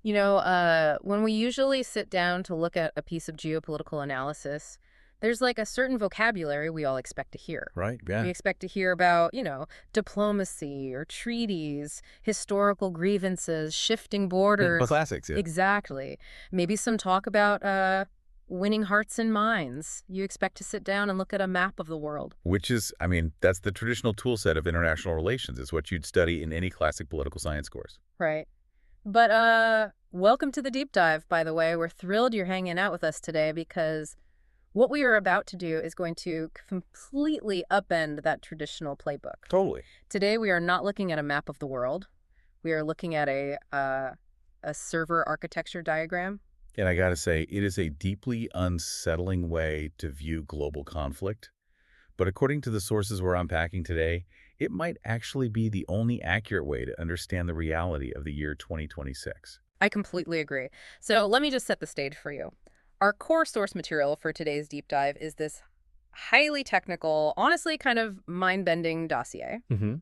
When we usually sit down to look at a piece of geopolitical analysis, there's like a certain vocabulary we all expect to hear. Right, We yeah. expect to hear about, diplomacy or treaties, historical grievances, shifting The borders. classics, yeah. Exactly. Maybe some talk about winning hearts and minds. You expect to sit down and look at a map of the world. Which is, I mean, that's the traditional tool set of international relations. It's what you'd study in any classic political science course. Right. But welcome to the deep dive, by the way. We're thrilled you're hanging out with us today because what we are about to do is going to completely upend that traditional playbook. Totally. Today, we are not looking at a map of the world. We are looking at a server architecture diagram. And I gotta say, it is a deeply unsettling way to view global conflict. But according to the sources we're unpacking today, it might actually be the only accurate way to understand the reality of the year 2026. I completely agree. So let me just set the stage for you. Our core source material for today's deep dive is this highly technical, honestly kind of mind-bending dossier. Mm-hmm.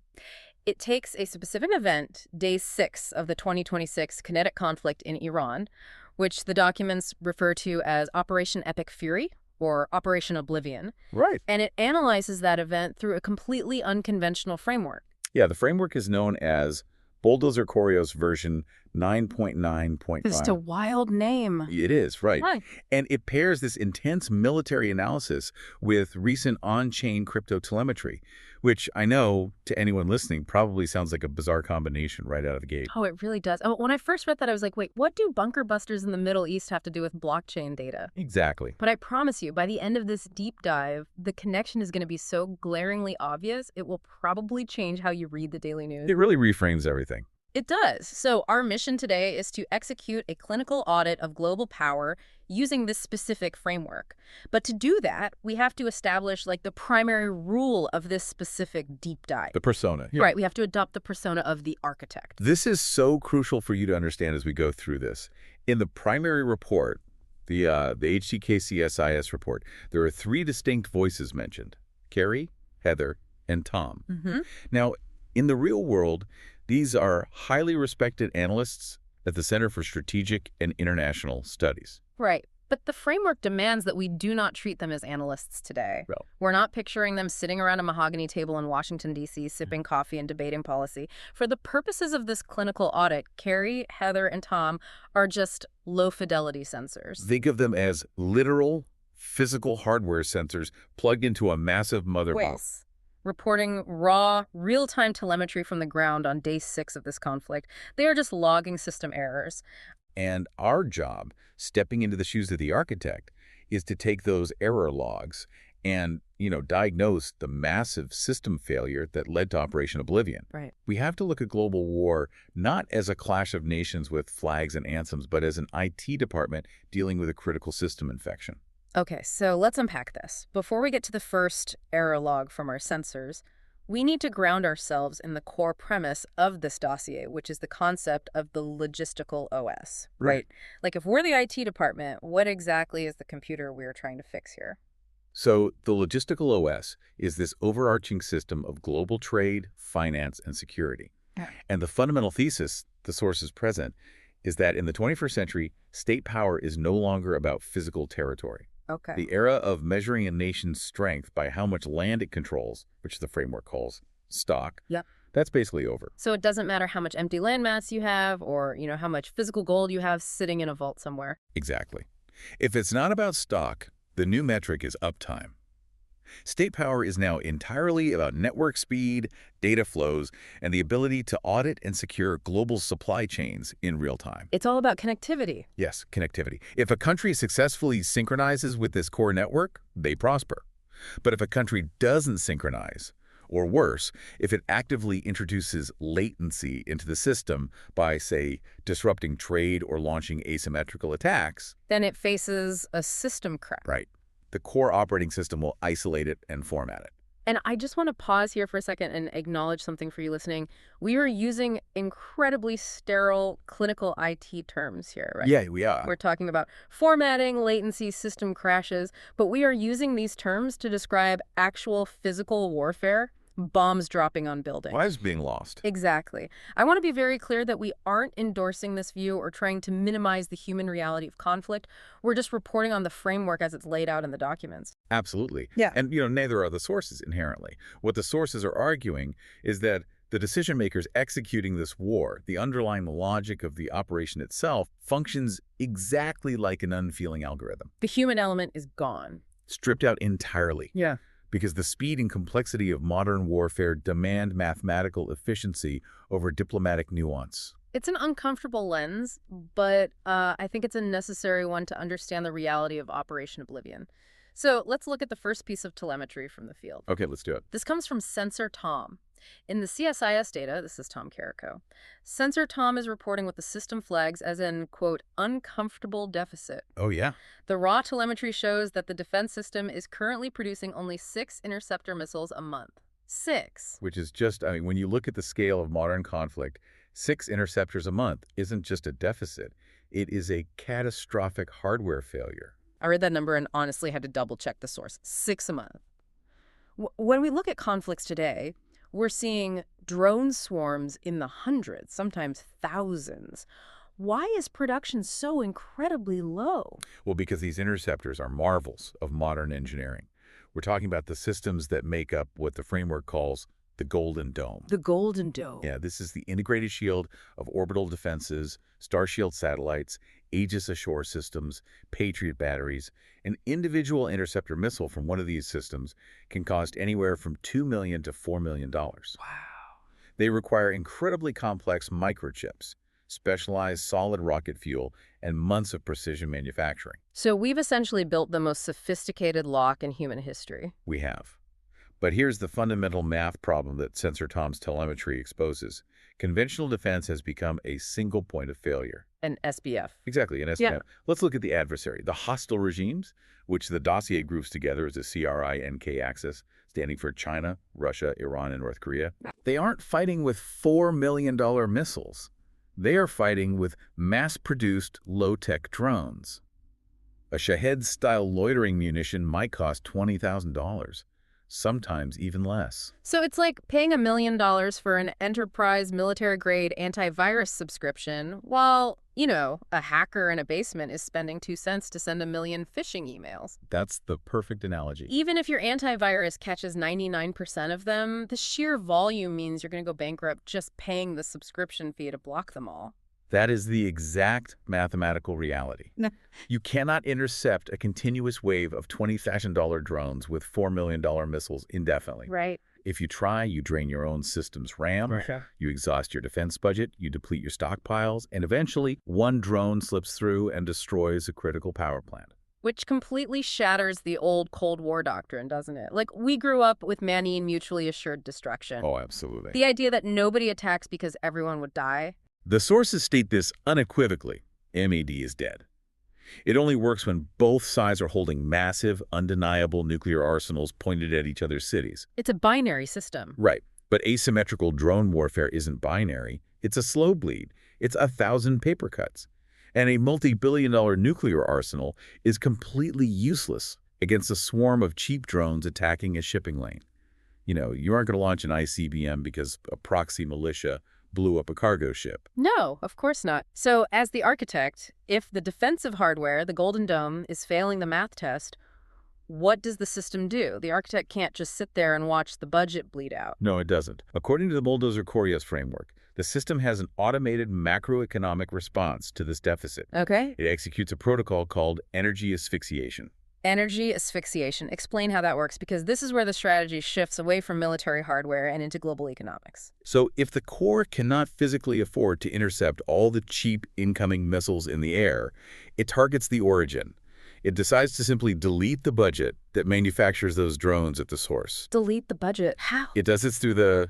It takes a specific event, day 6 of the 2026 kinetic conflict in Iran, which the documents refer to as Operation Epic Fury or Operation Oblivion, Right. and it analyzes that event through a completely unconventional framework. Yeah, the framework is known as BULLDOZER CORE OS version 9.9.5. Just a wild name. It is, right. Right. And it pairs this intense military analysis with recent on-chain crypto telemetry, which I know, to anyone listening, probably sounds like a bizarre combination right out of the gate. Oh, it really does. Oh, when I first read that, I was like, wait, what do bunker busters in the Middle East have to do with blockchain data? Exactly. But I promise you, by the end of this deep dive, the connection is going to be so glaringly obvious, it will probably change how you read the daily news. It really reframes everything. It does. So our mission today is to execute a clinical audit of global power using this specific framework. But to do that, we have to establish like the primary rule of this specific deep dive. The persona. Yeah. Right, we have to adopt the persona of the architect. This is so crucial for you to understand as we go through this. In the primary report, the HTKCSIS report, there are 3 distinct voices mentioned: Carrie, Heather, and Tom. Mm-hmm. Now, in the real world, these are highly respected analysts at the Center for Strategic and International Studies. Right. But the framework demands that we do not treat them as analysts today. Well. We're not picturing them sitting around a mahogany table in Washington, D.C., sipping coffee and debating policy. For the purposes of this clinical audit, Carrie, Heather, and Tom are just low-fidelity sensors. Think of them as literal physical hardware sensors plugged into a massive motherboard. Reporting raw, real-time telemetry from the ground on day 6 of this conflict. They are just logging system errors. And our job, stepping into the shoes of the architect, is to take those error logs and, diagnose the massive system failure that led to Operation Oblivion. Right. We have to look at global war not as a clash of nations with flags and anthems, but as an IT department dealing with a critical system infection. Okay, so let's unpack this. Before we get to the first error log from our sensors, we need to ground ourselves in the core premise of this dossier, which is the concept of the logistical OS, right? Like if we're the IT department, what exactly is the computer we're trying to fix here? So the logistical OS is this overarching system of global trade, finance, and security. Yeah. And the fundamental thesis the sources present is that in the 21st century, state power is no longer about physical territory. Okay. The era of measuring a nation's strength by how much land it controls, which the framework calls stock, Yep. that's basically over. So it doesn't matter how much empty landmass you have or, how much physical gold you have sitting in a vault somewhere. Exactly. If it's not about stock, the new metric is uptime. State power is now entirely about network speed, data flows, and the ability to audit and secure global supply chains in real time. It's all about connectivity. Yes, connectivity. If a country successfully synchronizes with this core network, they prosper. But if a country doesn't synchronize, or worse, if it actively introduces latency into the system by, say, disrupting trade or launching asymmetrical attacks, Then it faces a system crack. right, the core operating system will isolate it and format it. And I just want to pause here for a second and acknowledge something for you listening. We are using incredibly sterile clinical IT terms here, right? Yeah, we are. We're talking about formatting, latency, system crashes, but we are using these terms to describe actual physical warfare Bombs dropping on buildings. Lives being lost. Exactly. I want to be very clear that we aren't endorsing this view or trying to minimize the human reality of conflict. We're just reporting on the framework as it's laid out in the documents. Absolutely. Yeah. And, neither are the sources inherently. What the sources are arguing is that the decision makers executing this war, the underlying logic of the operation itself, functions exactly like an unfeeling algorithm. The human element is gone. Stripped out entirely. Yeah. Because the speed and complexity of modern warfare demand mathematical efficiency over diplomatic nuance. It's an uncomfortable lens, but I think it's a necessary one to understand the reality of Operation Oblivion. So let's look at the first piece of telemetry from the field. Okay, let's do it. This comes from Sensor Tom. In the CSIS data, this is Tom Carrico, Sensor Tom is reporting what the system flags as an, quote, uncomfortable deficit. Oh, yeah? The raw telemetry shows that the defense system is currently producing only 6 interceptor missiles a month. 6. Which is just, when you look at the scale of modern conflict, 6 interceptors a month isn't just a deficit. It is a catastrophic hardware failure. I read that number and honestly had to double-check the source. 6 a month. When we look at conflicts today, we're seeing drone swarms in the hundreds, sometimes thousands. Why is production so incredibly low? Well, because these interceptors are marvels of modern engineering. We're talking about the systems that make up what the framework calls the Golden Dome. The Golden Dome. Yeah, this is the integrated shield of orbital defenses, Starshield satellites, Aegis ashore systems, Patriot batteries. An individual interceptor missile from one of these systems can cost anywhere from $2 million to $4 million. Wow. They require incredibly complex microchips, specialized solid rocket fuel, and months of precision manufacturing. So we've essentially built the most sophisticated lock in human history. We have. But here's the fundamental math problem that Sensor Tom's telemetry exposes. Conventional defense has become a single point of failure. An SBF. Exactly, an SBF. Yeah. Let's look at the adversary. The hostile regimes, which the dossier groups together as a CRI-NK axis, standing for China, Russia, Iran, and North Korea. They aren't fighting with $4 million missiles. They are fighting with mass-produced low-tech drones. A Shahed-style loitering munition might cost $20,000. Sometimes even less. So it's like paying $1 million for an enterprise military-grade antivirus subscription, while, a hacker in a basement is spending 2 cents to send 1 million phishing emails. That's the perfect analogy. Even if your antivirus catches 99% of them, the sheer volume means you're going to go bankrupt just paying the subscription fee to block them all. That is the exact mathematical reality. No. You cannot intercept a continuous wave of $20,000 drones with $4 million missiles indefinitely. Right. If you try, you drain your own system's RAM, you exhaust your defense budget, you deplete your stockpiles, and eventually one drone slips through and destroys a critical power plant. Which completely shatters the old Cold War doctrine, doesn't it? Like, we grew up with Mannian mutually assured destruction. Oh, absolutely. The idea that nobody attacks because everyone would die. The sources state this unequivocally. MAD is dead. It only works when both sides are holding massive, undeniable nuclear arsenals pointed at each other's cities. It's a binary system. Right. But asymmetrical drone warfare isn't binary. It's a slow bleed. It's 1,000 paper cuts. And a multi-billion-dollar nuclear arsenal is completely useless against a swarm of cheap drones attacking a shipping lane. You aren't going to launch an ICBM because a proxy militia blew up a cargo ship. No, of course not. So, as the architect, if the defensive hardware, the Golden Dome, is failing the math test, what does the system do? The architect can't just sit there and watch the budget bleed out. No, it doesn't. According to the BULLDOZER CORE OS framework, the system has an automated macroeconomic response to this deficit. Okay. It executes a protocol called energy asphyxiation. Energy asphyxiation. Explain how that works, because this is where the strategy shifts away from military hardware and into global economics. So if the core cannot physically afford to intercept all the cheap incoming missiles in the air, it targets the origin. It decides to simply delete the budget that manufactures those drones at the source. Delete the budget? How? It does this through the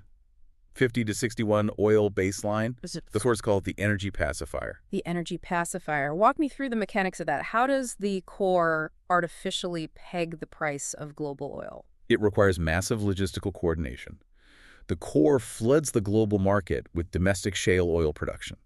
50 to 61 oil baseline. The source called it the energy pacifier. The energy pacifier. Walk me through the mechanics of that. How does the core artificially peg the price of global oil? It requires massive logistical coordination. The core floods the global market with domestic shale oil production.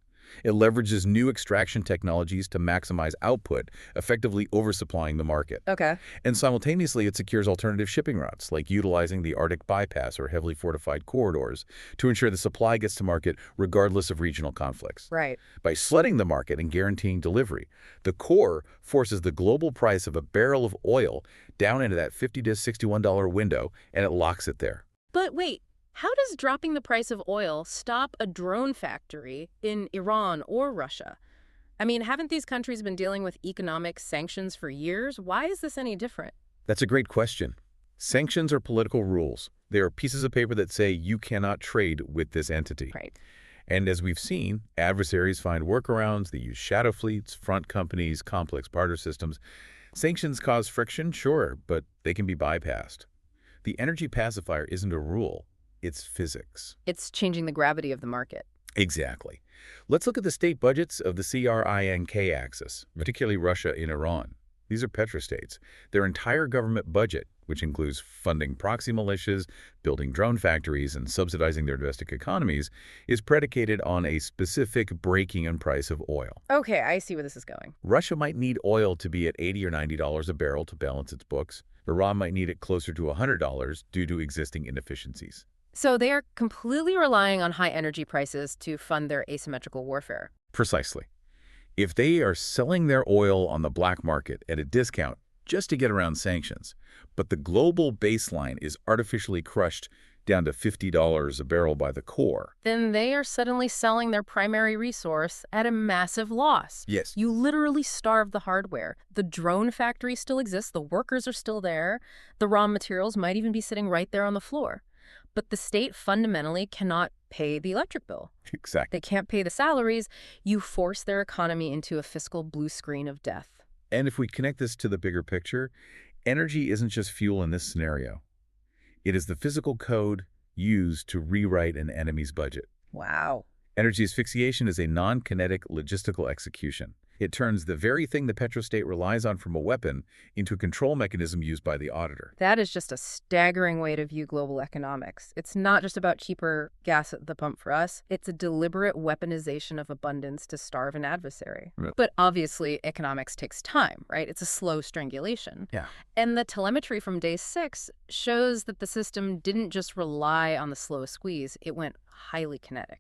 It leverages new extraction technologies to maximize output, effectively oversupplying the market. Okay. And simultaneously, it secures alternative shipping routes, like utilizing the Arctic bypass or heavily fortified corridors to ensure the supply gets to market regardless of regional conflicts. Right. By flooding the market and guaranteeing delivery, the core forces the global price of a barrel of oil down into that $50 to $61 window, and it locks it there. But wait, how does dropping the price of oil stop a drone factory in Iran or Russia? I mean, haven't these countries been dealing with economic sanctions for years? Why is this any different? That's a great question. Sanctions are political rules. They are pieces of paper that say you cannot trade with this entity. Right. And as we've seen, adversaries find workarounds. They use shadow fleets, front companies, complex barter systems. Sanctions cause friction, sure, but they can be bypassed. The energy pacifier isn't a rule. It's physics. It's changing the gravity of the market. Exactly. Let's look at the state budgets of the CRINK axis, particularly Russia and Iran. These are petrostates. Their entire government budget, which includes funding proxy militias, building drone factories, and subsidizing their domestic economies, is predicated on a specific breaking in price of oil. Okay, I see where this is going. Russia might need oil to be at $80 or $90 a barrel to balance its books. Iran might need it closer to $100 due to existing inefficiencies. So they are completely relying on high energy prices to fund their asymmetrical warfare. Precisely. If they are selling their oil on the black market at a discount just to get around sanctions, but the global baseline is artificially crushed down to $50 a barrel by the core, Then they are suddenly selling their primary resource at a massive loss. yes, You literally starve the hardware. The drone factory still exists, the workers are still there, the raw materials might even be sitting right there on the floor. But the state fundamentally cannot pay the electric bill. exactly. They can't pay the salaries. You force their economy into a fiscal blue screen of death. And if we connect this to the bigger picture, energy isn't just fuel in this scenario. It is the physical code used to rewrite an enemy's budget. Wow. Energy asphyxiation is a non-kinetic logistical execution. It turns the very thing the petrostate relies on from a weapon into a control mechanism used by the auditor. That is just a staggering way to view global economics. It's not just about cheaper gas at the pump for us. It's a deliberate weaponization of abundance to starve an adversary. Right. But obviously, economics takes time, right? It's a slow strangulation. Yeah. And the telemetry from day 6 shows that the system didn't just rely on the slow squeeze. It went highly kinetic.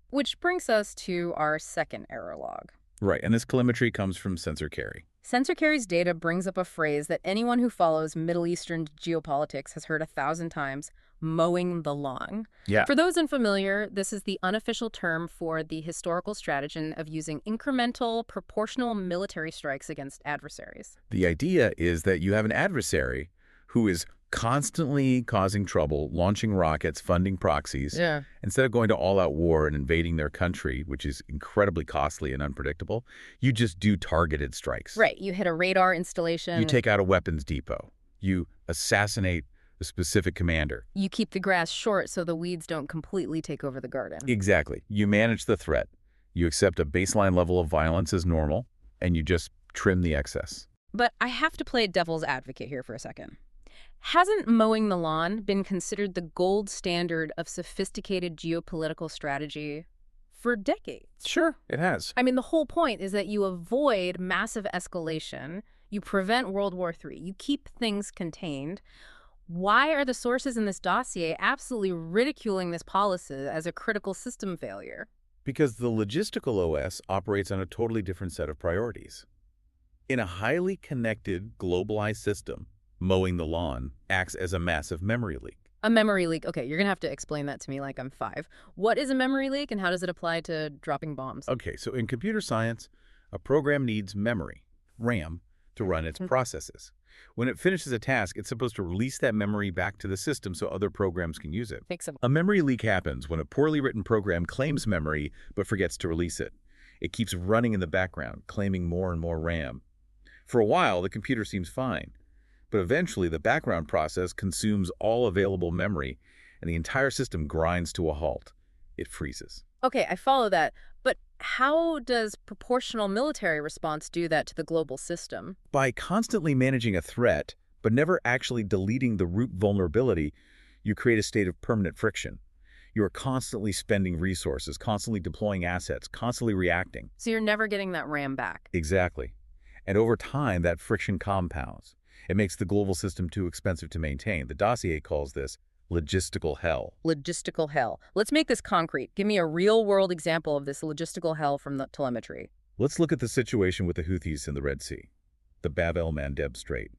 Which brings us to our second error log. Right, and this telemetry comes from sensor carry. Sensor carry's data brings up a phrase that anyone who follows Middle Eastern geopolitics has heard 1,000 times, mowing the lawn. Yeah. For those unfamiliar, this is the unofficial term for the historical stratagem of using incremental, proportional military strikes against adversaries. The idea is that you have an adversary who is constantly causing trouble, launching rockets, funding proxies. Yeah. Instead of going to all-out war and invading their country, which is incredibly costly and unpredictable, you just do targeted strikes. Right. You hit a radar installation. You take out a weapons depot. You assassinate a specific commander. You keep the grass short so the weeds don't completely take over the garden. Exactly. You manage the threat. You accept a baseline level of violence as normal, and you just trim the excess. But I have to play devil's advocate here for a second. Hasn't mowing the lawn been considered the gold standard of sophisticated geopolitical strategy for decades? Sure, it has. I mean, the whole point is that you avoid massive escalation, you prevent World War III, you keep things contained. Why are the sources in this dossier absolutely ridiculing this policy as a critical system failure? Because the logistical OS operates on a totally different set of priorities. In a highly connected, globalized system, mowing the lawn acts as a massive memory leak. A memory leak. Okay, you're going to have to explain that to me like I'm 5. What is a memory leak and how does it apply to dropping bombs? Okay, so in computer science, a program needs memory, RAM, to run its processes. When it finishes a task, it's supposed to release that memory back to the system so other programs can use it. Fix 'em. A memory leak happens when a poorly written program claims memory but forgets to release it. It keeps running in the background, claiming more and more RAM. For a while, the computer seems fine. But eventually, the background process consumes all available memory, and the entire system grinds to a halt. It freezes. Okay, I follow that. But how does proportional military response do that to the global system? By constantly managing a threat, but never actually deleting the root vulnerability, you create a state of permanent friction. You are constantly spending resources, constantly deploying assets, constantly reacting. So you're never getting that RAM back. Exactly. And over time, that friction compounds. It makes the global system too expensive to maintain. The dossier calls this logistical hell. Logistical hell. Let's make this concrete. Give me a real-world example of this logistical hell from the telemetry. Let's look at the situation with the Houthis in the Red Sea, the Bab el-Mandeb Strait.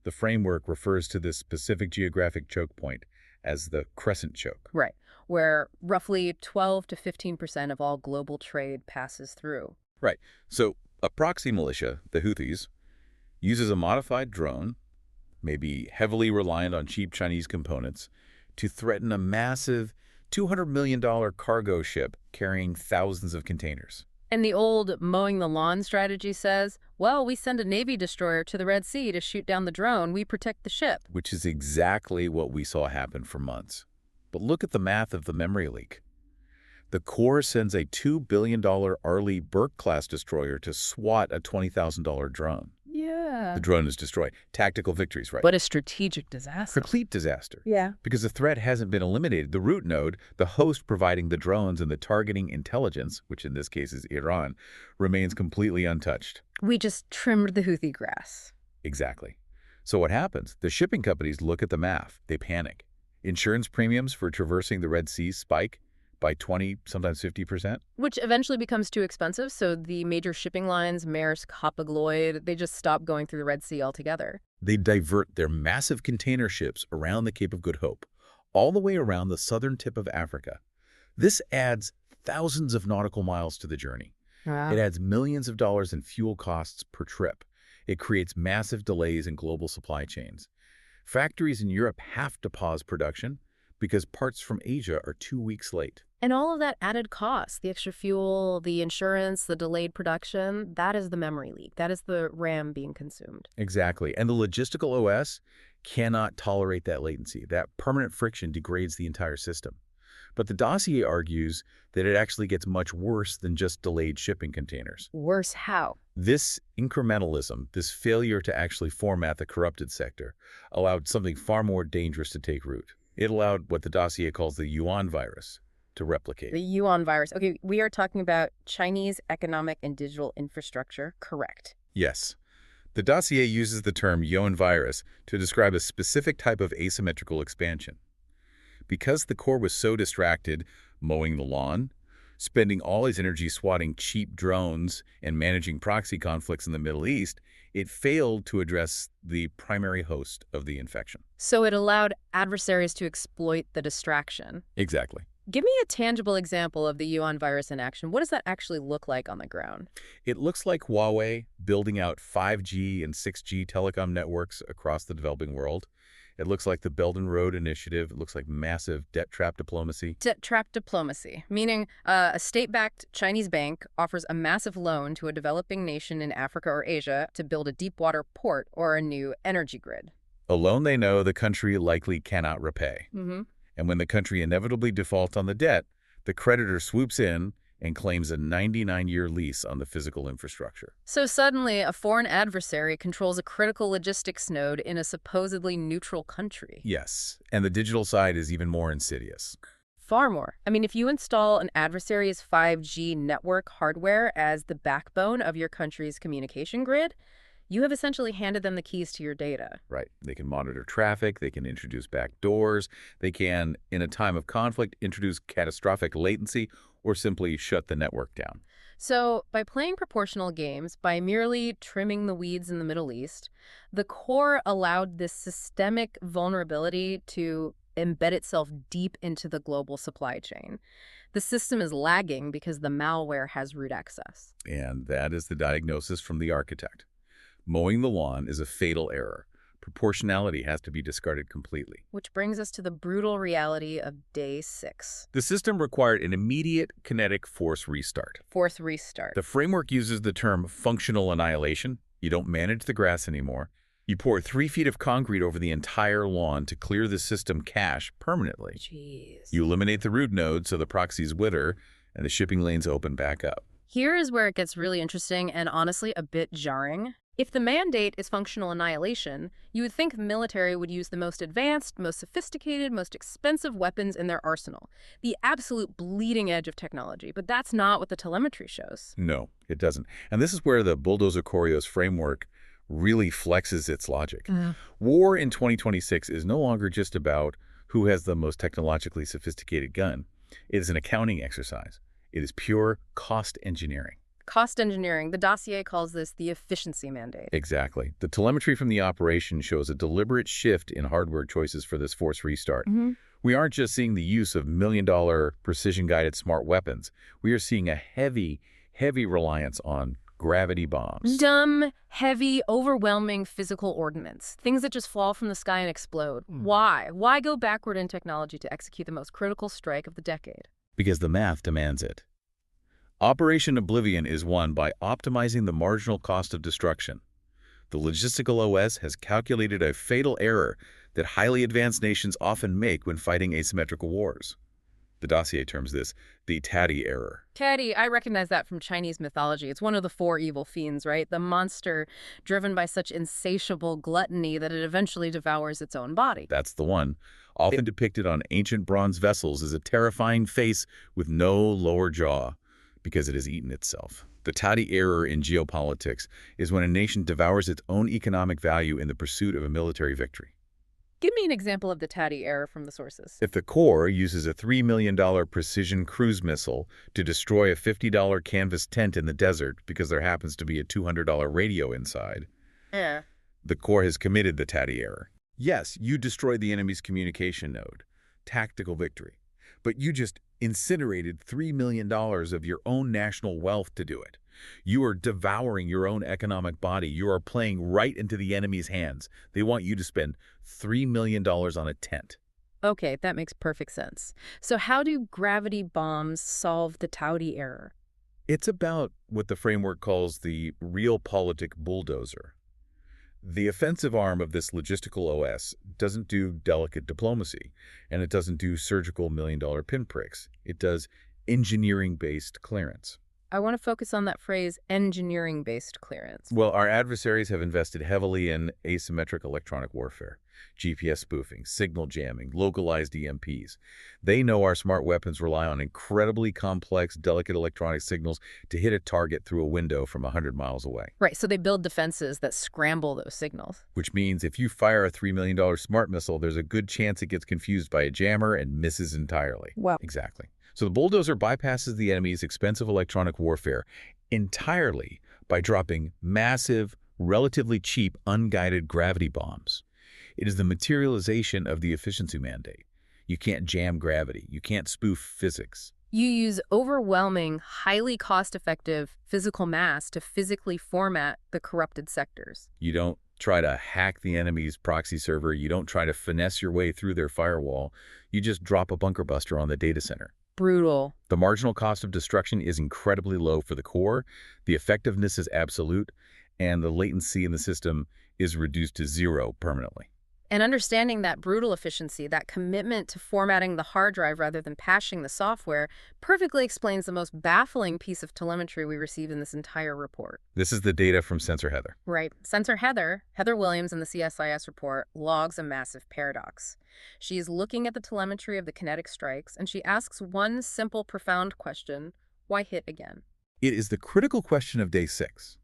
The framework refers to this specific geographic choke point as the crescent choke. Right, where roughly 12 to 15% of all global trade passes through. Right. So a proxy militia, the Houthis, uses a modified drone, maybe heavily reliant on cheap Chinese components, to threaten a massive $200 million cargo ship carrying thousands of containers. And the old mowing the lawn strategy says, well, we send a Navy destroyer to the Red Sea to shoot down the drone, we protect the ship. Which is exactly what we saw happen for months. But look at the math of the memory leak. The Corps sends a $2 billion Arleigh Burke-class destroyer to swat a $20,000 drone. Yeah. The drone is destroyed. Tactical victories, right? But a strategic disaster. Complete disaster. Yeah. Because the threat hasn't been eliminated. The root node, the host providing the drones and the targeting intelligence, which in this case is Iran, remains completely untouched. We just trimmed the Houthi grass. Exactly. So what happens? The shipping companies look at the math. They panic. Insurance premiums for traversing the Red Sea spike by 20, sometimes 50%. Which eventually becomes too expensive, so the major shipping lines, Maersk, Hapag-Lloyd, they just stop going through the Red Sea altogether. They divert their massive container ships around the Cape of Good Hope, all the way around the southern tip of Africa. This adds thousands of nautical miles to the journey. Wow. It adds millions of dollars in fuel costs per trip. It creates massive delays in global supply chains. Factories in Europe have to pause production because parts from Asia are 2 weeks late. And all of that added cost, the extra fuel, the insurance, the delayed production, that is the memory leak. That is the RAM being consumed. Exactly. And the logistical OS cannot tolerate that latency. That permanent friction degrades the entire system. But the dossier argues that it actually gets much worse than just delayed shipping containers. Worse how? This incrementalism, this failure to actually format the corrupted sector, allowed something far more dangerous to take root. It allowed what the dossier calls the yuan virus to replicate. The yuan virus. Okay, we are talking about Chinese economic and digital infrastructure, correct? Yes. The dossier uses the term yuan virus to describe a specific type of asymmetrical expansion. Because the Corps was so distracted mowing the lawn, spending all his energy swatting cheap drones and managing proxy conflicts in the Middle East, it failed to address the primary host of the infection. So it allowed adversaries to exploit the distraction. Exactly. Give me a tangible example of the yuan virus in action. What does that actually look like on the ground? It looks like Huawei building out 5G and 6G telecom networks across the developing world. It looks like the Belt and Road Initiative. It looks like massive debt trap diplomacy. Debt trap diplomacy, meaning a state-backed Chinese bank offers a massive loan to a developing nation in Africa or Asia to build a deep-water port or a new energy grid. A loan they know the country likely cannot repay. Mm-hmm. And when the country inevitably defaults on the debt, the creditor swoops in and claims a 99-year lease on the physical infrastructure. So suddenly, a foreign adversary controls a critical logistics node in a supposedly neutral country. Yes, and the digital side is even more insidious. Far more. I mean, if you install an adversary's 5G network hardware as the backbone of your country's communication grid, you have essentially handed them the keys to your data. Right. They can monitor traffic, they can introduce backdoors, they can, in a time of conflict, introduce catastrophic latency, or simply shut the network down. So, by playing proportional games, by merely trimming the weeds in the Middle East, the Corps allowed this systemic vulnerability to embed itself deep into the global supply chain. The system is lagging because the malware has root access. And that is the diagnosis from the architect. Mowing the lawn is a fatal error. Proportionality has to be discarded completely. Which brings us to the brutal reality of day 6. The system required an immediate kinetic force restart. Fourth restart. The framework uses the term functional annihilation. You don't manage the grass anymore. You pour 3 feet of concrete over the entire lawn to clear the system cache permanently. Jeez. You eliminate the root node so the proxies wither and the shipping lanes open back up. Here is where it gets really interesting and honestly a bit jarring. If the mandate is functional annihilation, you would think the military would use the most advanced, most sophisticated, most expensive weapons in their arsenal, the absolute bleeding edge of technology. But that's not what the telemetry shows. No, it doesn't. And this is where the Bulldozer Core OS framework really flexes its logic. War in 2026 is no longer just about who has the most technologically sophisticated gun. It is an accounting exercise. It is pure cost engineering. Cost engineering, the dossier calls this the efficiency mandate. Exactly. The telemetry from the operation shows a deliberate shift in hardware choices for this force restart. We aren't just seeing the use of million-dollar precision-guided smart weapons. We are seeing a heavy reliance on gravity bombs. Dumb, heavy, overwhelming physical ordnance. Things that just fall from the sky and explode. Why? Why go backward in technology to execute the most critical strike of the decade? Because the math demands it. Operation Oblivion is won by optimizing the marginal cost of destruction. The logistical OS has calculated a fatal error that highly advanced nations often make when fighting asymmetrical wars. The dossier terms this the Taddy error. Taddy, I recognize that from Chinese mythology. It's one of the four evil fiends, right? The monster driven by such insatiable gluttony that it eventually devours its own body. That's the one. Often depicted on ancient bronze vessels as a terrifying face with no lower jaw, because it has eaten itself. The Taddy error in geopolitics is when a nation devours its own economic value in the pursuit of a military victory. Give me an example of the Taddy error from the sources. If the Corps uses a $3 million precision cruise missile to destroy a $50 canvas tent in the desert because there happens to be a $200 radio inside, the Corps has committed the Taddy error. Yes, you destroyed the enemy's communication node. Tactical victory. But you just incinerated $3 million of your own national wealth to do it. You are devouring your own economic body. You are playing right into the enemy's hands. They want you to spend $3 million on a tent. Okay, that makes perfect sense. So how do gravity bombs solve the Taddy error? It's about what the framework calls the Realpolitik bulldozer. The offensive arm of this logistical OS doesn't do delicate diplomacy, and it doesn't do surgical million-dollar pinpricks. It does engineering-based clearance. I want to focus on that phrase, engineering-based clearance. Well, our adversaries have invested heavily in asymmetric electronic warfare, GPS spoofing, signal jamming, localized EMPs. They know our smart weapons rely on incredibly complex, delicate electronic signals to hit a target through a window from 100 miles away. Right, so they build defenses that scramble those signals. Which means if you fire a $3 million smart missile, there's a good chance it gets confused by a jammer and misses entirely. Wow. Exactly. So the bulldozer bypasses the enemy's expensive electronic warfare entirely by dropping massive, relatively cheap, unguided gravity bombs. It is the materialization of the efficiency mandate. You can't jam gravity. You can't spoof physics. You use overwhelming, highly cost-effective physical mass to physically format the corrupted sectors. You don't try to hack the enemy's proxy server. You don't try to finesse your way through their firewall. You just drop a bunker buster on the data center. Brutal. The marginal cost of destruction is incredibly low for the core, the effectiveness is absolute, and the latency in the system is reduced to zero permanently. And understanding that brutal efficiency, that commitment to formatting the hard drive rather than patching the software, perfectly explains the most baffling piece of telemetry we received in this entire report. This is the data from Sensor Heather. Right. Sensor Heather Williams in the CSIS report, logs a massive paradox. She is looking at the telemetry of the kinetic strikes, and she asks one simple, profound question: why hit again? It is the critical question of day 6.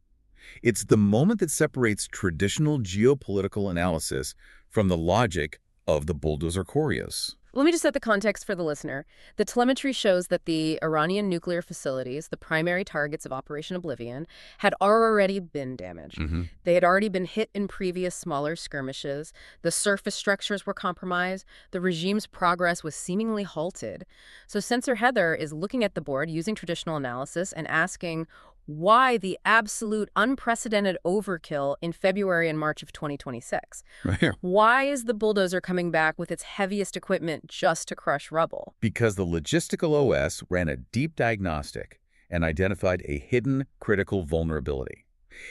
It's the moment that separates traditional geopolitical analysis from the logic of the Bulldozer Core OS. Let me just set the context for the listener. The telemetry shows that the Iranian nuclear facilities, the primary targets of Operation Oblivion, had already been damaged. They had already been hit in previous smaller skirmishes. The surface structures were compromised. The regime's progress was seemingly halted. So Sensor Heather is looking at the board using traditional analysis and asking, why the absolute unprecedented overkill in February and March of 2026? Right here. Why is the bulldozer coming back with its heaviest equipment just to crush rubble? Because the logistical OS ran a deep diagnostic and identified a hidden critical vulnerability.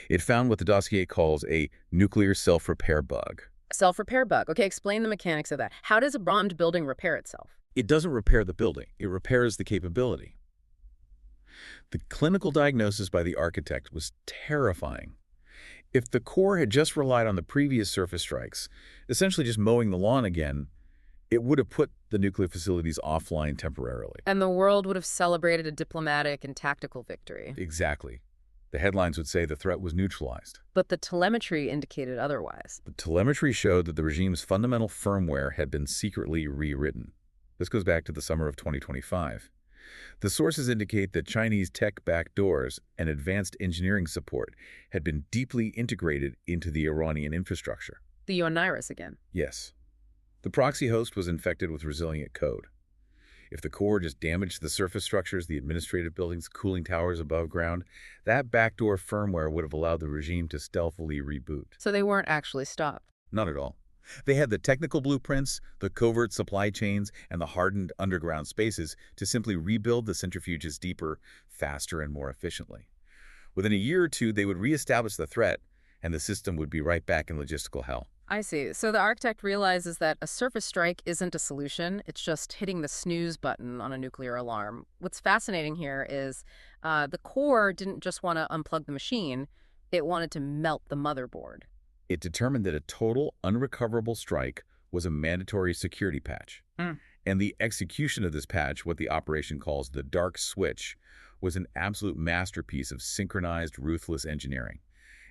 It found what the dossier calls a nuclear self-repair bug. Self-repair bug. Okay, explain the mechanics of that. How does a bombed building repair itself? It doesn't repair the building. It repairs the capability. The clinical diagnosis by the architect was terrifying. If the core had just relied on the previous surface strikes, essentially just mowing the lawn again, it would have put the nuclear facilities offline temporarily. And the world would have celebrated a diplomatic and tactical victory. Exactly. The headlines would say the threat was neutralized. But the telemetry indicated otherwise. The telemetry showed that the regime's fundamental firmware had been secretly rewritten. This goes back to the summer of 2025. The sources indicate that Chinese tech backdoors and advanced engineering support had been deeply integrated into the Iranian infrastructure. The Ionaris again. Yes. The proxy host was infected with resilient code. If the core just damaged the surface structures, the administrative buildings, cooling towers above ground, that backdoor firmware would have allowed the regime to stealthily reboot. So they weren't actually stopped. Not at all. They had the technical blueprints, the covert supply chains, and the hardened underground spaces to simply rebuild the centrifuges deeper, faster, and more efficiently. Within a year or two, they would reestablish the threat, and the system would be right back in logistical hell. I see. So the architect realizes that a surface strike isn't a solution. It's just hitting the snooze button on a nuclear alarm. What's fascinating here is the core didn't just want to unplug the machine. It wanted to melt the motherboard. It determined that a total unrecoverable strike was a mandatory security patch. And the execution of this patch, what the operation calls the dark switch, was an absolute masterpiece of synchronized, ruthless engineering.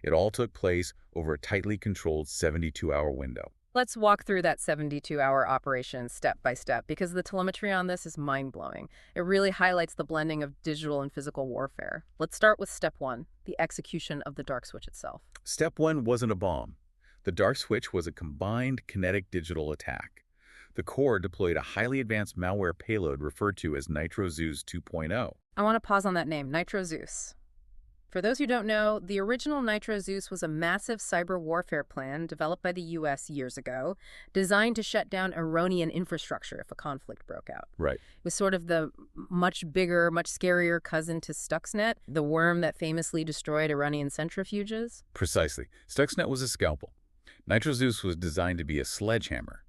It all took place over a tightly controlled 72-hour window. Let's walk through that 72-hour operation step by step, because the telemetry on this is mind-blowing. It really highlights the blending of digital and physical warfare. Let's start with step one, the execution of the dark switch itself. Step one wasn't a bomb. The dark switch was a combined kinetic digital attack. The core deployed a highly advanced malware payload referred to as NitroZeus 2.0. I want to pause on that name, NitroZeus. For those who don't know, the original NitroZeus was a massive cyber warfare plan developed by the U.S. years ago, designed to shut down Iranian infrastructure if a conflict broke out. Right. It was sort of the much bigger, much scarier cousin to Stuxnet, the worm that famously destroyed Iranian centrifuges. Precisely. Stuxnet was a scalpel. NitroZeus was designed to be a sledgehammer.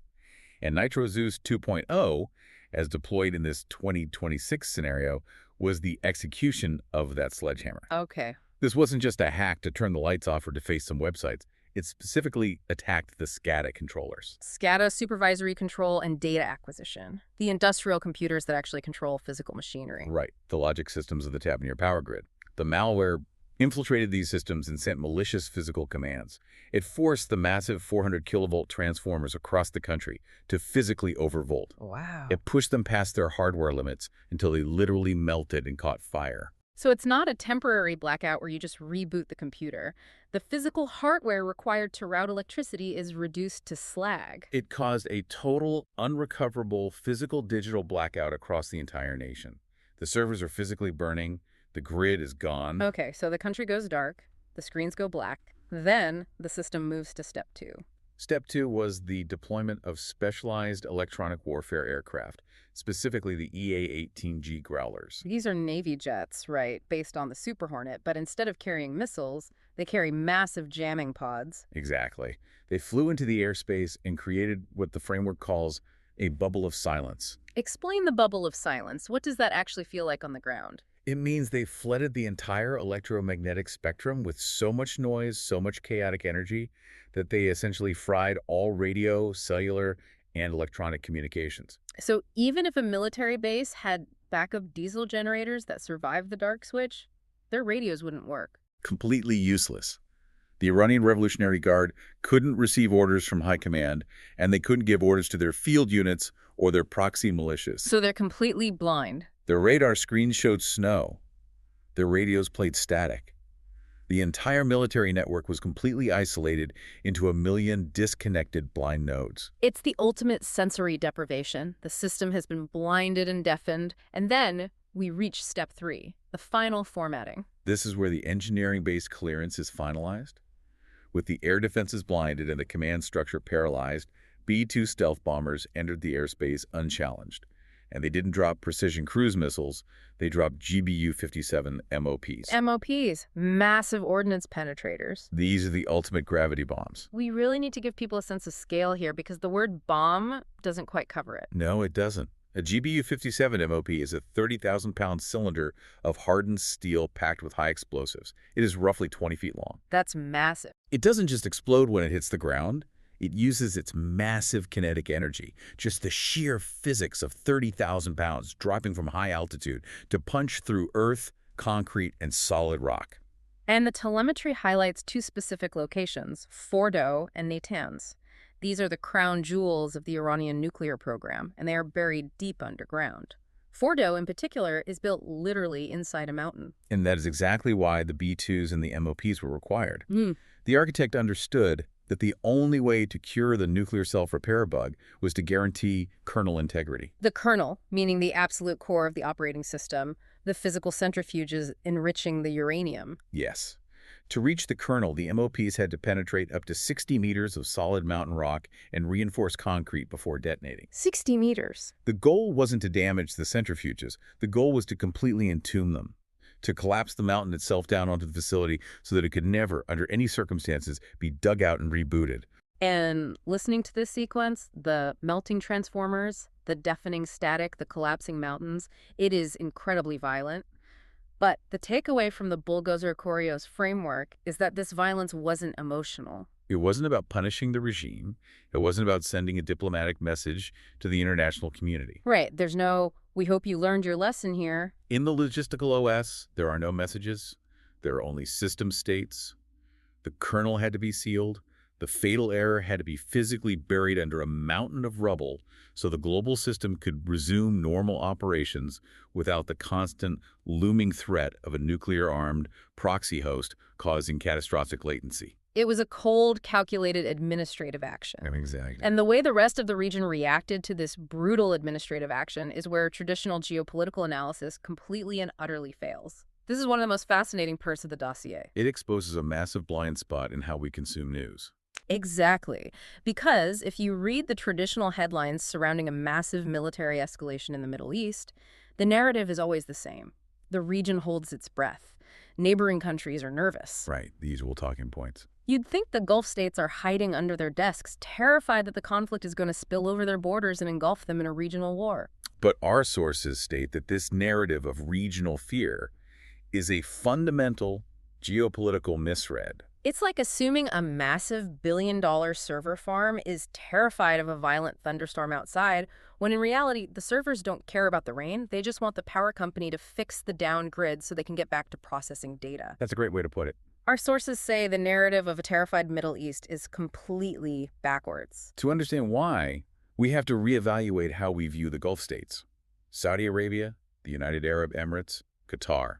And NitroZeus 2.0, as deployed in this 2026 scenario, was the execution of that sledgehammer. Okay. This wasn't just a hack to turn the lights off or deface some websites. It specifically attacked the SCADA controllers. SCADA, supervisory control, and data acquisition. The industrial computers that actually control physical machinery. Right. The logic systems of the tap in your power grid. The malware infiltrated these systems and sent malicious physical commands. It forced the massive 400 kilovolt transformers across the country to physically overvolt. Wow. It pushed them past their hardware limits until they literally melted and caught fire. So it's not a temporary blackout where you just reboot the computer. The physical hardware required to route electricity is reduced to slag. It caused a total, unrecoverable physical-digital blackout across the entire nation. The servers are physically burning. The grid is gone. Okay, so the country goes dark, the screens go black, then the system moves to step two. Step two was the deployment of specialized electronic warfare aircraft, specifically the EA-18G Growlers. These are Navy jets, right, based on the Super Hornet, but instead of carrying missiles, they carry massive jamming pods. Exactly. They flew into the airspace and created what the framework calls a bubble of silence. Explain the bubble of silence. What does that actually feel like on the ground? It means they flooded the entire electromagnetic spectrum with so much noise, so much chaotic energy, that they essentially fried all radio, cellular, and electronic communications. So even if a military base had backup diesel generators that survived the dark switch, their radios wouldn't work. Completely useless. The Iranian Revolutionary Guard couldn't receive orders from high command, and they couldn't give orders to their field units or their proxy militias. So they're completely blind. Their radar screens showed snow. Their radios played static. The entire military network was completely isolated into a million disconnected blind nodes. It's the ultimate sensory deprivation. The system has been blinded and deafened. And then we reach step three, the final formatting. This is where the engineering-based clearance is finalized. With the air defenses blinded and the command structure paralyzed, B-2 stealth bombers entered the airspace unchallenged. And they didn't drop precision cruise missiles, they dropped GBU-57 MOPs. MOPs, massive ordnance penetrators. These are the ultimate gravity bombs. We really need to give people a sense of scale here because the word bomb doesn't quite cover it. No, it doesn't. A GBU-57 MOP is a 30,000-pound cylinder of hardened steel packed with high explosives. It is roughly 20 feet long. That's massive. It doesn't just explode when it hits the ground. It uses its massive kinetic energy, just the sheer physics of 30,000 pounds dropping from high altitude to punch through earth, concrete, and solid rock. And the telemetry highlights two specific locations, Fordo and Natanz. These are the crown jewels of the Iranian nuclear program, and they are buried deep underground. Fordo, in particular, is built literally inside a mountain. And that is exactly why the B-2s and the MOPs were required. Mm. The architect understood that the only way to cure the nuclear self-repair bug was to guarantee kernel integrity. The kernel, meaning the absolute core of the operating system, the physical centrifuges enriching the uranium. Yes. To reach the kernel, the MOPs had to penetrate up to 60 meters of solid mountain rock and reinforced concrete before detonating. 60 meters. The goal wasn't to damage the centrifuges. The goal was to completely entomb them, to collapse the mountain itself down onto the facility so that it could never, under any circumstances, be dug out and rebooted. And listening to this sequence, the melting transformers, the deafening static, the collapsing mountains, it is incredibly violent. But the takeaway from the BULLDOZER CORE OS framework is that this violence wasn't emotional. It wasn't about punishing the regime. It wasn't about sending a diplomatic message to the international community. Right. There's no, we hope you learned your lesson here. In the logistical OS, there are no messages. There are only system states. The kernel had to be sealed. The fatal error had to be physically buried under a mountain of rubble so the global system could resume normal operations without the constant looming threat of a nuclear-armed proxy host causing catastrophic latency. It was a cold, calculated administrative action. Exactly. And the way the rest of the region reacted to this brutal administrative action is where traditional geopolitical analysis completely and utterly fails. This is one of the most fascinating parts of the dossier. It exposes a massive blind spot in how we consume news. Exactly. Because if you read the traditional headlines surrounding a massive military escalation in the Middle East, the narrative is always the same. The region holds its breath. Neighboring countries are nervous. Right, the usual talking points. You'd think the Gulf states are hiding under their desks, terrified that the conflict is going to spill over their borders and engulf them in a regional war. But our sources state that this narrative of regional fear is a fundamental geopolitical misread. It's like assuming a massive billion-dollar server farm is terrified of a violent thunderstorm outside, when in reality, the servers don't care about the rain. They just want the power company to fix the down grid so they can get back to processing data. That's a great way to put it. Our sources say the narrative of a terrified Middle East is completely backwards. To understand why, we have to reevaluate how we view the Gulf states. Saudi Arabia, the United Arab Emirates, Qatar.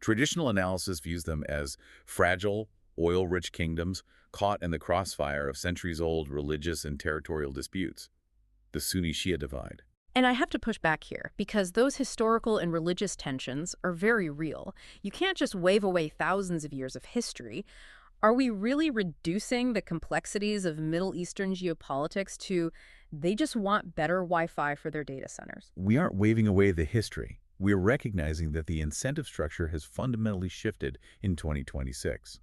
Traditional analysis views them as fragile, oil-rich kingdoms caught in the crossfire of centuries-old religious and territorial disputes, the Sunni-Shia divide. And I have to push back here, because those historical and religious tensions are very real. You can't just wave away thousands of years of history. Are we really reducing the complexities of Middle Eastern geopolitics to they just want better Wi-Fi for their data centers? We aren't waving away the history. We're recognizing that the incentive structure has fundamentally shifted in 2026.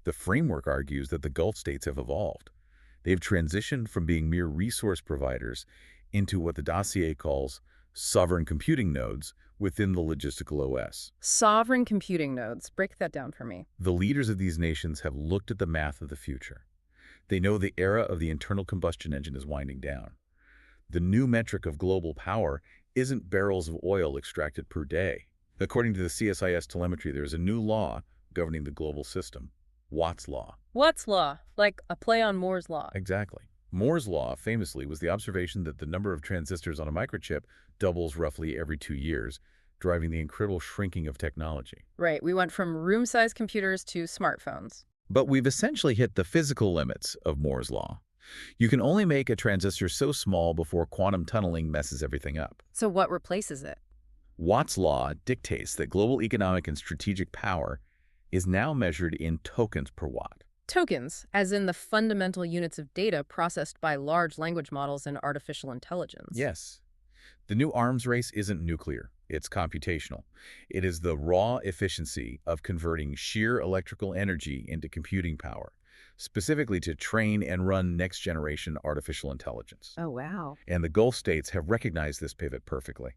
The framework argues that the Gulf states have evolved. They've transitioned from being mere resource providers into what the dossier calls sovereign computing nodes within the logistical OS. Sovereign computing nodes. Break that down for me. The leaders of these nations have looked at the math of the future. They know the era of the internal combustion engine is winding down. The new metric of global power isn't barrels of oil extracted per day. According to the CSIS telemetry, there is a new law governing the global system. Watt's law. Watt's law? Like a play on Moore's law. Exactly. Moore's law, famously, was the observation that the number of transistors on a microchip doubles roughly every 2 years, driving the incredible shrinking of technology. Right. We went from room-sized computers to smartphones. But we've essentially hit the physical limits of Moore's law. You can only make a transistor so small before quantum tunneling messes everything up. So what replaces it? Watt's law dictates that global economic and strategic power is now measured in tokens per watt. Tokens, as in the fundamental units of data processed by large language models and artificial intelligence. Yes. The new arms race isn't nuclear, it's computational. It is the raw efficiency of converting sheer electrical energy into computing power, specifically to train and run next-generation artificial intelligence. Oh, wow. And the Gulf states have recognized this pivot perfectly.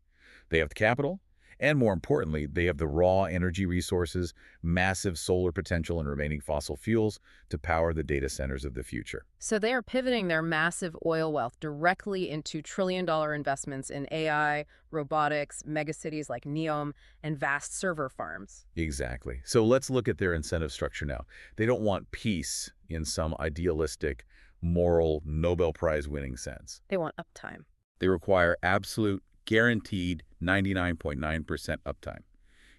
They have the capital, and more importantly, they have the raw energy resources, massive solar potential and remaining fossil fuels to power the data centers of the future. So they are pivoting their massive oil wealth directly into trillion-dollar investments in AI, robotics, megacities like NEOM, and vast server farms. Exactly. So let's look at their incentive structure now. They don't want peace in some idealistic, moral, Nobel Prize-winning sense. They want uptime. They require absolute, guaranteed 99.9% uptime.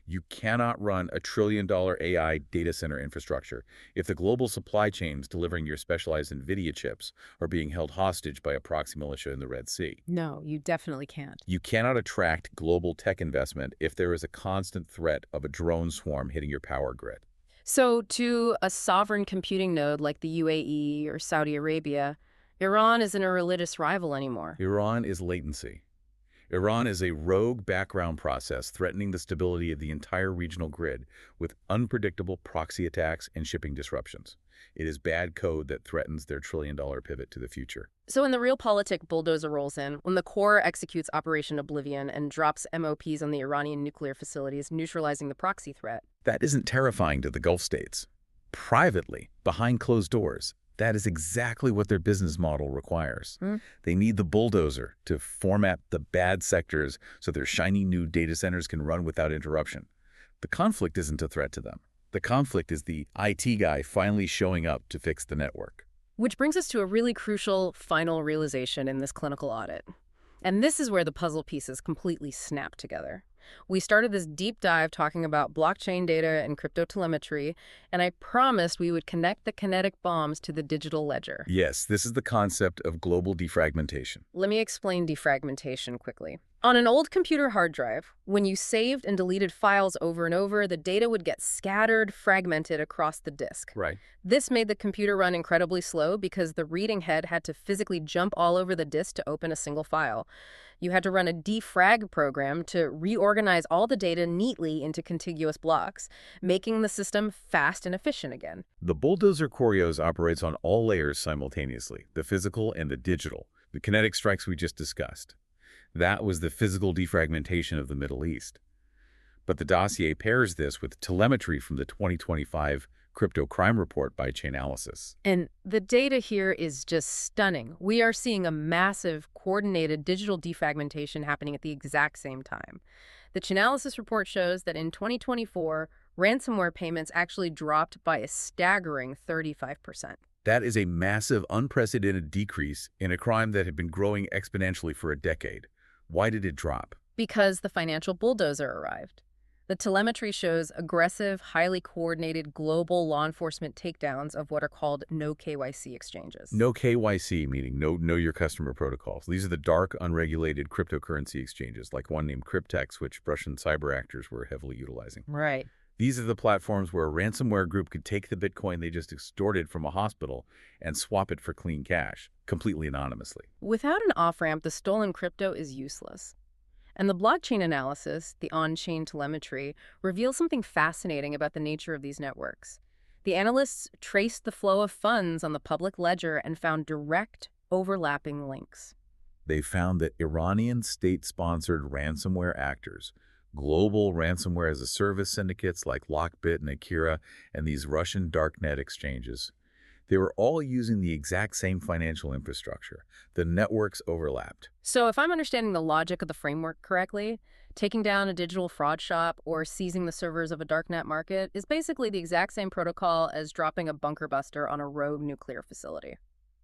You cannot run a trillion-dollar AI data center infrastructure if the global supply chains delivering your specialized NVIDIA chips are being held hostage by a proxy militia in the Red Sea. No, you definitely can't. You cannot attract global tech investment if there is a constant threat of a drone swarm hitting your power grid. So to a sovereign computing node like the UAE or Saudi Arabia, Iran isn't a religious rival anymore. Iran is latency. Iran is a rogue background process threatening the stability of the entire regional grid with unpredictable proxy attacks and shipping disruptions. It is bad code that threatens their trillion-dollar pivot to the future. So when the Realpolitik bulldozer rolls in, when the core executes Operation Oblivion and drops MOPs on the Iranian nuclear facilities, neutralizing the proxy threat. That isn't terrifying to the Gulf states. Privately, behind closed doors, that is exactly what their business model requires. They need the bulldozer to format the bad sectors so their shiny new data centers can run without interruption. The conflict isn't a threat to them. The conflict is the IT guy finally showing up to fix the network. Which brings us to a really crucial final realization in this clinical audit. And this is where the puzzle pieces completely snap together. We started this deep dive talking about blockchain data and cryptotelemetry, and I promised we would connect the kinetic bombs to the digital ledger. Yes, this is the concept of global defragmentation. Let me explain defragmentation quickly. On an old computer hard drive, when you saved and deleted files over and over, the data would get scattered, fragmented across the disk. Right. This made the computer run incredibly slow because the reading head had to physically jump all over the disk to open a single file. You had to run a defrag program to reorganize all the data neatly into contiguous blocks, making the system fast and efficient again. The Bulldozer Core OS operates on all layers simultaneously, the physical and the digital, the kinetic strikes we just discussed. That was the physical defragmentation of the Middle East. But the dossier pairs this with telemetry from the 2025 Crypto Crime Report by Chainalysis. And the data here is just stunning. We are seeing a massive, coordinated digital defragmentation happening at the exact same time. The Chainalysis report shows that in 2024, ransomware payments actually dropped by a staggering 35%. That is a massive, unprecedented decrease in a crime that had been growing exponentially for a decade. Why did it drop? Because the financial bulldozer arrived. The telemetry shows aggressive, highly coordinated global law enforcement takedowns of what are called no KYC exchanges. No KYC, meaning no Know Your Customer protocols. These are the dark, unregulated cryptocurrency exchanges, like one named Cryptex, which Russian cyber actors were heavily utilizing. Right. These are the platforms where a ransomware group could take the Bitcoin they just extorted from a hospital and swap it for clean cash, completely anonymously. Without an off-ramp, the stolen crypto is useless. And the blockchain analysis, the on-chain telemetry, reveals something fascinating about the nature of these networks. The analysts traced the flow of funds on the public ledger and found direct, overlapping links. They found that Iranian state-sponsored ransomware actors, global ransomware as a service syndicates like Lockbit and Akira, and these Russian darknet exchanges, they were all using the exact same financial infrastructure. The networks overlapped. So if I'm understanding the logic of the framework correctly, taking down a digital fraud shop or seizing the servers of a darknet market is basically the exact same protocol as dropping a bunker buster on a rogue nuclear facility.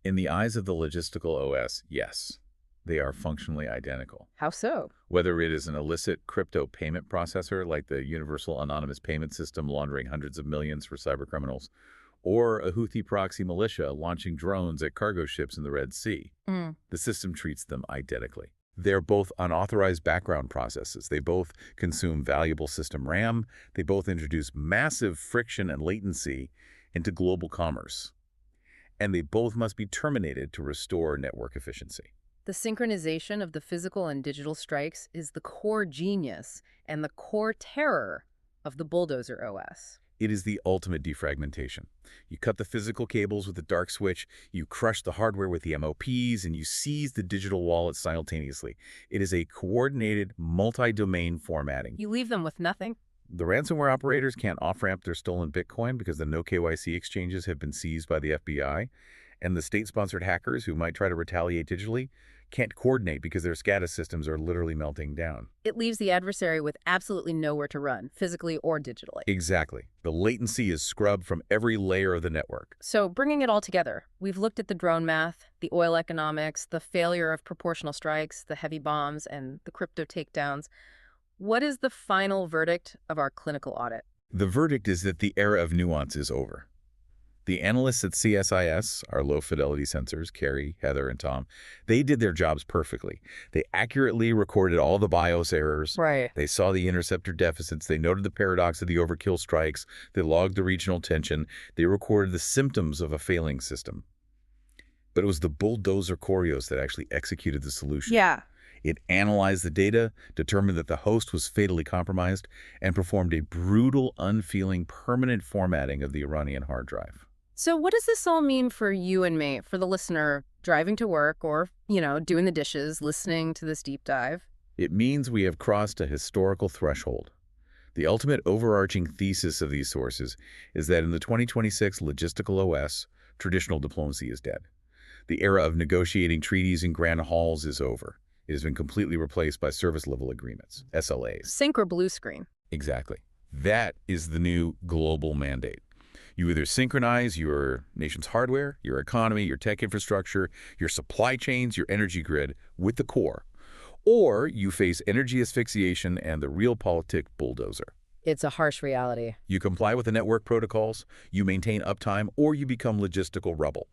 In the eyes of the logistical OS, yes, they are functionally identical. How so? Whether it is an illicit crypto payment processor like the Universal Anonymous Payment System laundering hundreds of millions for cybercriminals, or a Houthi proxy militia launching drones at cargo ships in the Red Sea. The system treats them identically. They're both unauthorized background processes. They both consume valuable system RAM. They both introduce massive friction and latency into global commerce. And they both must be terminated to restore network efficiency. The synchronization of the physical and digital strikes is the core genius and the core terror of the Bulldozer OS. It is the ultimate defragmentation. You cut the physical cables with the dark switch, you crush the hardware with the MOPs, and you seize the digital wallets simultaneously. It is a coordinated, multi-domain formatting. You leave them with nothing. The ransomware operators can't off-ramp their stolen Bitcoin because the no KYC exchanges have been seized by the FBI, and the state-sponsored hackers who might try to retaliate digitally can't coordinate because their SCADA systems are literally melting down. It leaves the adversary with absolutely nowhere to run, physically or digitally. Exactly. The latency is scrubbed from every layer of the network. So bringing it all together, we've looked at the drone math, the oil economics, the failure of proportional strikes, the heavy bombs, and the crypto takedowns. What is the final verdict of our clinical audit? The verdict is that the era of nuance is over. The analysts at CSIS, our low-fidelity sensors, Carrie, Heather, and Tom, they did their jobs perfectly. They accurately recorded all the BIOS errors. Right. They saw the interceptor deficits. They noted the paradox of the overkill strikes. They logged the regional tension. They recorded the symptoms of a failing system. But it was the bulldozer core OS that actually executed the solution. Yeah. It analyzed the data, determined that the host was fatally compromised, and performed a brutal, unfeeling, permanent formatting of the Iranian hard drive. So what does this all mean for you and me, for the listener driving to work or, doing the dishes, listening to this deep dive? It means we have crossed a historical threshold. The ultimate overarching thesis of these sources is that in the 2026 logistical OS, traditional diplomacy is dead. The era of negotiating treaties in grand halls is over. It has been completely replaced by service-level agreements, SLAs. Sync or blue screen. Exactly. That is the new global mandate. You either synchronize your nation's hardware, your economy, your tech infrastructure, your supply chains, your energy grid with the core, or you face energy asphyxiation and the Realpolitik bulldozer. It's a harsh reality. You comply with the network protocols, you maintain uptime, or you become logistical rubble.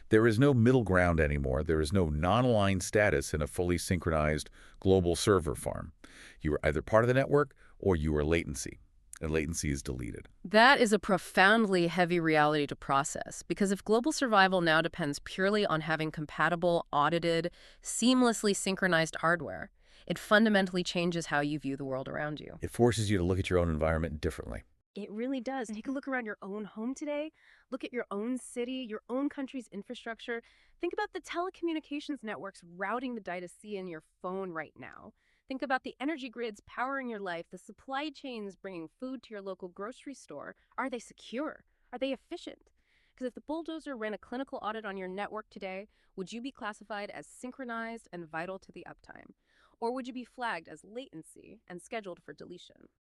There is no middle ground anymore. There is no non-aligned status in a fully synchronized global server farm. You are either part of the network or you are latency, and latency is deleted. That is a profoundly heavy reality to process, because if global survival now depends purely on having compatible, audited, seamlessly synchronized hardware, it fundamentally changes how you view the world around you. It forces you to look at your own environment differently. It really does. Take a look around your own home today. Look at your own city, your own country's infrastructure. Think about the telecommunications networks routing the data see in your phone right now. Think about the energy grids powering your life, the supply chains bringing food to your local grocery store. Are they secure? Are they efficient? Because if the bulldozer ran a clinical audit on your network today, would you be classified as synchronized and vital to the uptime? Or would you be flagged as latency and scheduled for deletion?